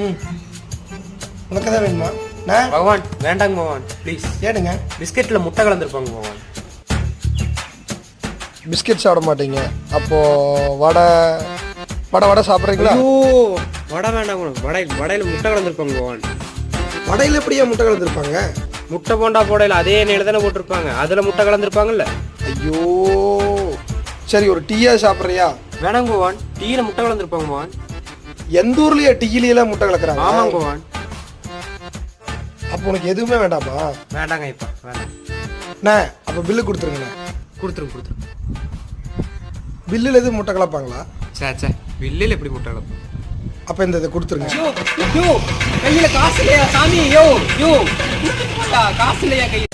ம் உனக்கு தான் வேணுமா? நான் பகவான் வேண்டாங்க பகவான் ப்ளீஸ். ஏடுங்க. பிஸ்கெட்டில் முட்டை கலந்துருப்பாங்க பகவான். பிஸ்கெட் சாப்பிட மாட்டீங்க, அப்போது வடை வடை வடை சாப்பிட்றீங்களா? ஐயோ வடை வேண்டாங்க வடையில் முட்டை கலந்துருப்பாங்க பகவான். வடையில் எப்படியா முட்டை கலந்துருப்பாங்க? முட்டை போண்டா போடையில் அதே எண்ணெயில் தானே போட்டிருப்பாங்க, அதில் முட்டை கலந்துருப்பாங்கல்ல. ஐயோ சரி, ஒரு டீயா சாப்பிட்றியா? வேணாங்க பகவான், டீயில் முட்டை கலந்துருப்பாங்க பகவான். எந்த ஊர்லயே டீயிலாம் முட்டை கலக்குறாங்க? ஆமாங்க பகவான். அப்போ உனக்கு எதுவுமே வேண்டாமா? வேண்டாங்க இப்போ வேண்டாம். அப்போ பில்லு கொடுத்துருங்கண்ணே. கொடுத்துருங்க. பில்லில் எதுவும் முட்டை கலப்பாங்களா? சே பில்லில் எப்படி முட்டை கலப்போம்? அப்போ இந்த இதை கொடுத்துருங்க. கையில் காசு இல்லையா சாமி? யோ காசு இல்லையா கையில்?